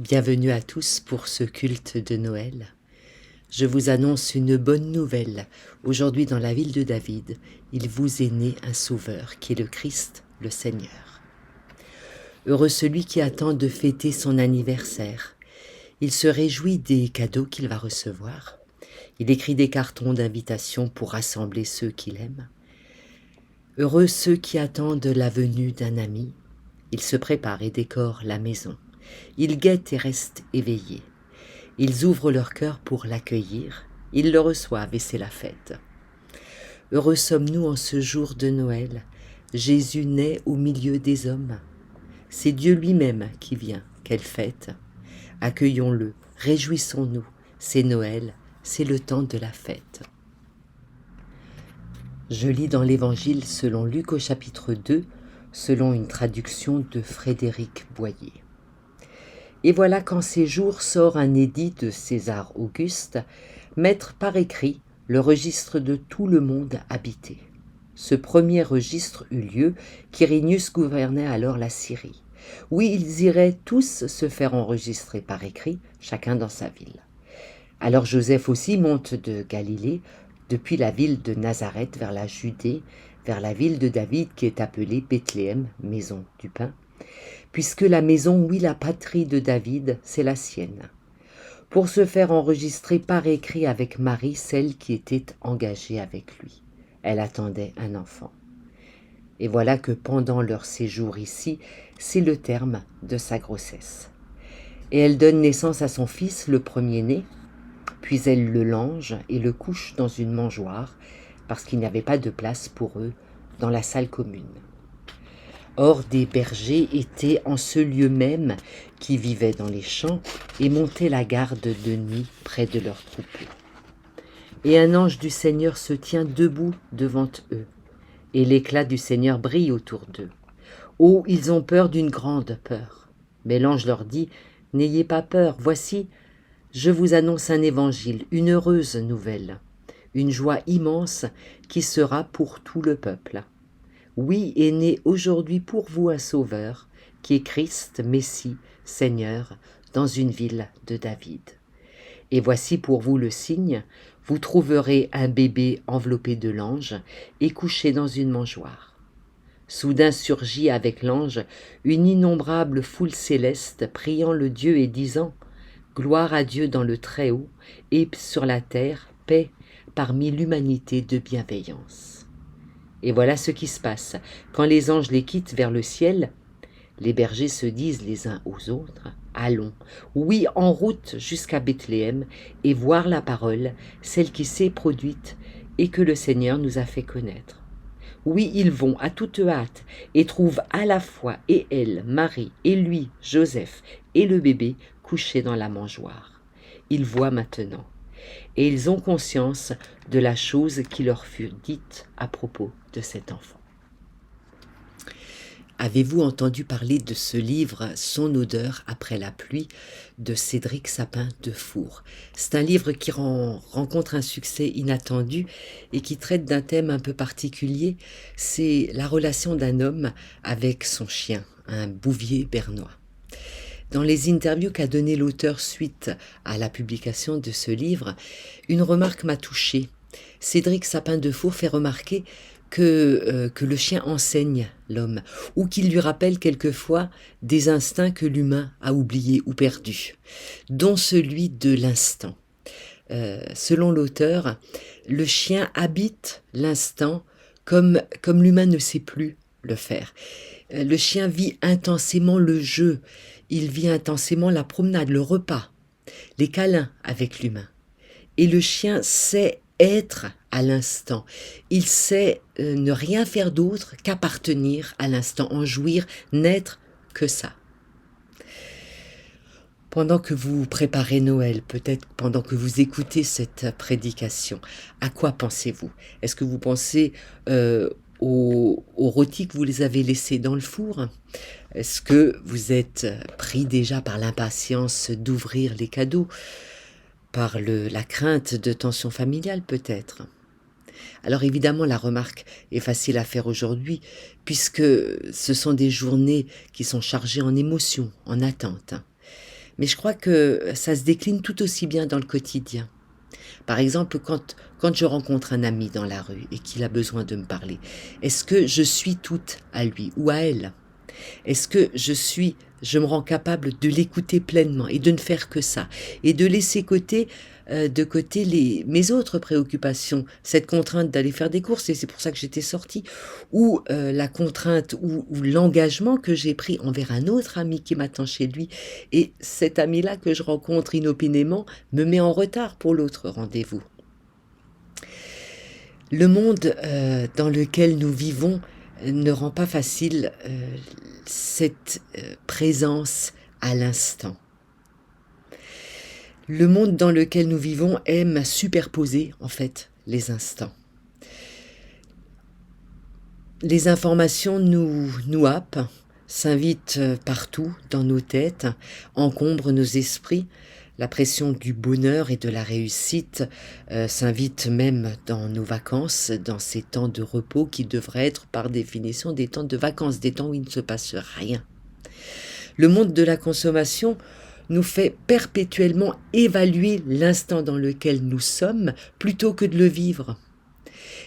Bienvenue à tous pour ce culte de Noël. Je vous annonce une bonne nouvelle. Aujourd'hui dans la ville de David, il vous est né un sauveur qui est le Christ, le Seigneur. Heureux celui qui attend de fêter son anniversaire. Il se réjouit des cadeaux qu'il va recevoir. Il écrit des cartons d'invitation pour rassembler ceux qu'il aime. Heureux ceux qui attendent la venue d'un ami. Il se prépare et décore la maison. Ils guettent et restent éveillés. Ils ouvrent leur cœur pour l'accueillir. Ils le reçoivent et c'est la fête. Heureux sommes-nous en ce jour de Noël. Jésus naît au milieu des hommes. C'est Dieu lui-même qui vient. Quelle fête! Accueillons-le, réjouissons-nous. C'est Noël, c'est le temps de la fête. Je lis dans l'Évangile selon Luc au chapitre 2, selon une traduction de Frédéric Boyer. Et voilà qu'en ces jours sort un édit de César Auguste, mettre par écrit le registre de tout le monde habité. Ce premier registre eut lieu, Quirinius gouvernait alors la Syrie. Oui, ils iraient tous se faire enregistrer par écrit, chacun dans sa ville. Alors Joseph aussi monte de Galilée, depuis la ville de Nazareth vers la Judée, vers la ville de David qui est appelée Bethléem, maison du pain, puisque la maison, oui, la patrie de David, c'est la sienne, pour se faire enregistrer par écrit avec Marie, celle qui était engagée avec lui. Elle attendait un enfant. Et voilà que pendant leur séjour ici, c'est le terme de sa grossesse. Et elle donne naissance à son fils, le premier-né, puis elle le lange et le couche dans une mangeoire, parce qu'il n'y avait pas de place pour eux dans la salle commune. Or, des bergers étaient en ce lieu même, qui vivaient dans les champs, et montaient la garde de nuit près de leurs troupeaux. Et un ange du Seigneur se tient debout devant eux, et l'éclat du Seigneur brille autour d'eux. Oh, ils ont peur d'une grande peur. Mais l'ange leur dit, « N'ayez pas peur, voici, je vous annonce un évangile, une heureuse nouvelle, une joie immense qui sera pour tout le peuple. Oui, est né aujourd'hui pour vous un sauveur, qui est Christ, Messie, Seigneur, dans une ville de David. Et voici pour vous le signe, vous trouverez un bébé enveloppé de l'ange et couché dans une mangeoire. » Soudain surgit avec l'ange une innombrable foule céleste, priant le Dieu et disant « Gloire à Dieu dans le Très-Haut, et sur la terre, paix parmi l'humanité de bienveillance. » Et voilà ce qui se passe. Quand les anges les quittent vers le ciel, les bergers se disent les uns aux autres, « Allons, oui, en route jusqu'à Bethléem, et voir la parole, celle qui s'est produite et que le Seigneur nous a fait connaître. » Oui, ils vont à toute hâte et trouvent à la fois et elle, Marie, et lui, Joseph, et le bébé couchés dans la mangeoire. Ils voient maintenant. Et ils ont conscience de la chose qui leur fut dite à propos de cet enfant. Avez-vous entendu parler de ce livre « Son odeur après la pluie » de Cédric Sapin de Four? C'est un livre qui rencontre un succès inattendu et qui traite d'un thème un peu particulier, c'est la relation d'un homme avec son chien, un bouvier bernois. Dans les interviews qu'a donné l'auteur suite à la publication de ce livre, une remarque m'a touchée. Cédric Sapin de Four fait remarquer que le chien enseigne l'homme, ou qu'il lui rappelle quelquefois des instincts que l'humain a oubliés ou perdus, dont celui de l'instant. Selon l'auteur, le chien habite l'instant comme l'humain ne sait plus le faire. Le chien vit intensément le jeu, il vit intensément la promenade, le repas, les câlins avec l'humain. Et le chien sait être à l'instant, il sait ne rien faire d'autre qu'appartenir à l'instant, en jouir, n'être que ça. Pendant que vous préparez Noël, peut-être pendant que vous écoutez cette prédication, à quoi pensez-vous? Est-ce que vous pensez aux rôtis que vous les avez laissés dans le four? Est-ce que vous êtes pris déjà par l'impatience d'ouvrir les cadeaux, par la crainte de tension familiale peut-être? Alors évidemment, la remarque est facile à faire aujourd'hui, puisque ce sont des journées qui sont chargées en émotions, en attente. mais je crois que ça se décline tout aussi bien dans le quotidien. Par exemple, quand je rencontre un ami dans la rue et qu'il a besoin de me parler, est-ce que je suis toute à lui ou à elle? Est-ce que je me rends capable de l'écouter pleinement et de ne faire que ça et de laisser de côté mes autres préoccupations, cette contrainte d'aller faire des courses et c'est pour ça que j'étais sortie, ou la contrainte ou l'engagement que j'ai pris envers un autre ami qui m'attend chez lui et cet ami-là que je rencontre inopinément me met en retard pour l'autre rendez-vous. Le monde dans lequel nous vivons ne rend pas facile cette présence à l'instant. Le monde dans lequel nous vivons aime superposer, en fait, les instants. Les informations nous happent, s'invitent partout dans nos têtes, encombrent nos esprits. La pression du bonheur et de la réussite s'invite même dans nos vacances, dans ces temps de repos qui devraient être par définition des temps de vacances, des temps où il ne se passe rien. Le monde de la consommation nous fait perpétuellement évaluer l'instant dans lequel nous sommes plutôt que de le vivre.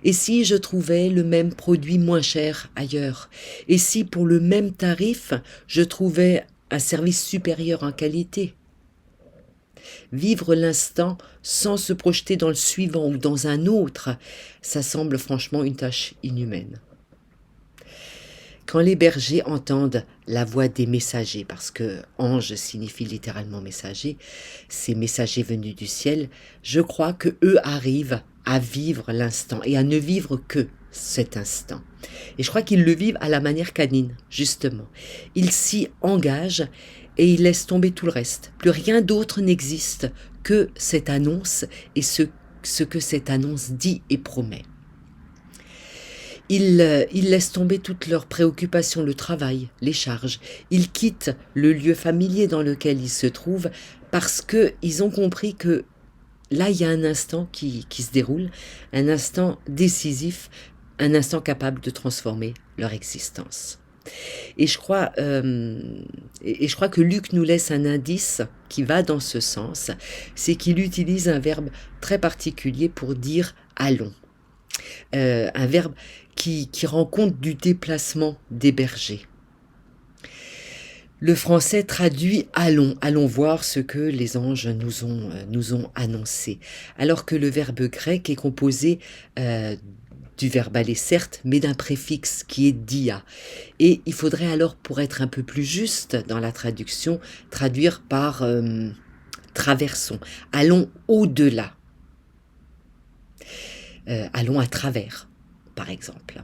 Et si je trouvais le même produit moins cher ailleurs? Et si pour le même tarif, je trouvais un service supérieur en qualité? Vivre l'instant sans se projeter dans le suivant ou dans un autre, ça semble franchement une tâche inhumaine. Quand les bergers entendent la voix des messagers, parce que ange signifie littéralement messager, ces messagers venus du ciel, je crois que eux arrivent à vivre l'instant et à ne vivre que cet instant. Et je crois qu'ils le vivent à la manière canine, justement. Ils s'y engagent et ils laissent tomber tout le reste. Plus rien d'autre n'existe que cette annonce et ce que cette annonce dit et promet. Ils laissent tomber toutes leurs préoccupations, le travail, les charges. Ils quittent le lieu familier dans lequel ils se trouvent parce qu'ils ont compris que là, il y a un instant qui se déroule, un instant décisif, un instant capable de transformer leur existence. Et je crois que Luc nous laisse un indice qui va dans ce sens, c'est qu'il utilise un verbe très particulier pour dire « allons ». Un verbe qui rend compte du déplacement des bergers. Le français traduit « allons », allons voir ce que les anges nous ont annoncé, alors que le verbe grec est composé du verbe aller certes, mais d'un préfixe qui est dia. Et il faudrait alors, pour être un peu plus juste dans la traduction, traduire par traversons, allons au-delà. Allons à travers, par exemple.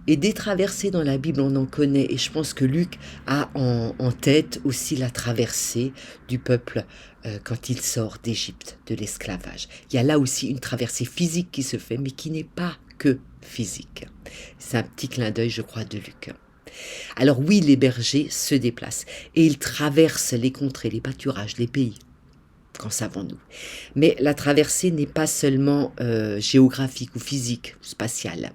Et des traversées dans la Bible, on en connaît, et je pense que Luc a en tête aussi la traversée du peuple quand il sort d'Égypte, de l'esclavage. Il y a là aussi une traversée physique qui se fait, mais qui n'est pas que physique. C'est un petit clin d'œil, je crois, de Luc. Alors oui, les bergers se déplacent, et ils traversent les contrées, les pâturages, les pays. Qu'en savons-nous? Mais la traversée n'est pas seulement géographique ou physique ou spatiale.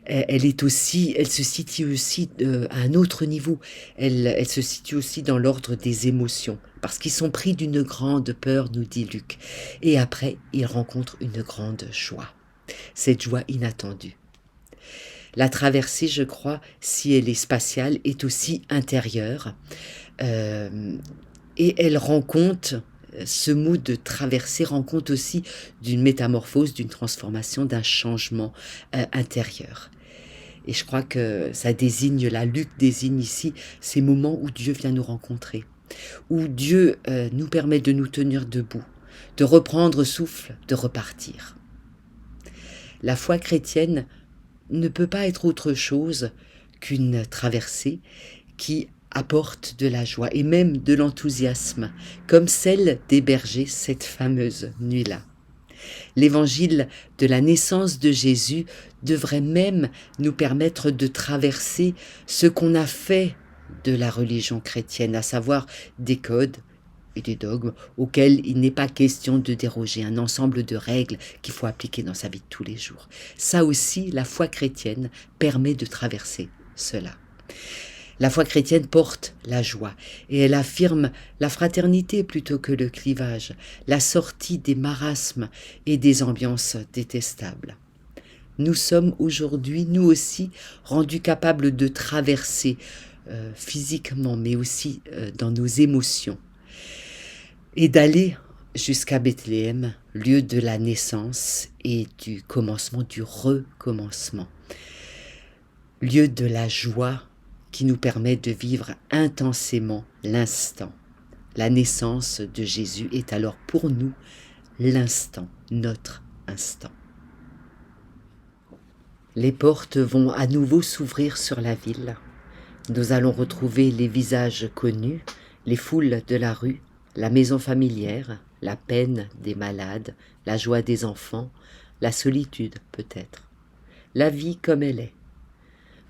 Elle se situe aussi à un autre niveau. Elle se situe aussi dans l'ordre des émotions, parce qu'ils sont pris d'une grande peur, nous dit Luc. Et après, ils rencontrent une grande joie. Cette joie inattendue. La traversée, je crois, si elle est spatiale, est aussi intérieure. Et elle rend compte, ce mot de traverser rend compte aussi d'une métamorphose, d'une transformation, d'un changement intérieur. Et je crois que ça désigne, Luc désigne ici ces moments où Dieu vient nous rencontrer, où Dieu nous permet de nous tenir debout, de reprendre souffle, de repartir. La foi chrétienne ne peut pas être autre chose qu'une traversée qui apporte de la joie et même de l'enthousiasme, comme celle des bergers cette fameuse nuit-là. L'évangile de la naissance de Jésus devrait même nous permettre de traverser ce qu'on a fait de la religion chrétienne, à savoir des codes et des dogmes auxquels il n'est pas question de déroger, un ensemble de règles qu'il faut appliquer dans sa vie de tous les jours. Ça aussi, la foi chrétienne permet de traverser cela. La foi chrétienne porte la joie et elle affirme la fraternité plutôt que le clivage, la sortie des marasmes et des ambiances détestables. Nous sommes aujourd'hui, nous aussi, rendus capables de traverser physiquement, mais aussi dans nos émotions, et d'aller jusqu'à Bethléem, lieu de la naissance et du commencement, du recommencement, lieu de la joie qui nous permet de vivre intensément l'instant. La naissance de Jésus est alors pour nous l'instant, notre instant. Les portes vont à nouveau s'ouvrir sur la ville. Nous allons retrouver les visages connus, les foules de la rue, la maison familière, la peine des malades, la joie des enfants, la solitude peut-être. La vie comme elle est.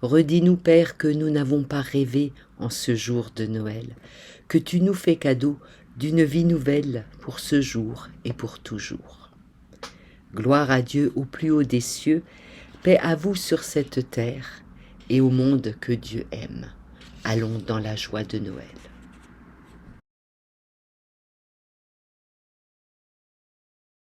Redis-nous, Père, que nous n'avons pas rêvé en ce jour de Noël, que tu nous fais cadeau d'une vie nouvelle pour ce jour et pour toujours. Gloire à Dieu au plus haut des cieux, paix à vous sur cette terre et au monde que Dieu aime. Allons dans la joie de Noël.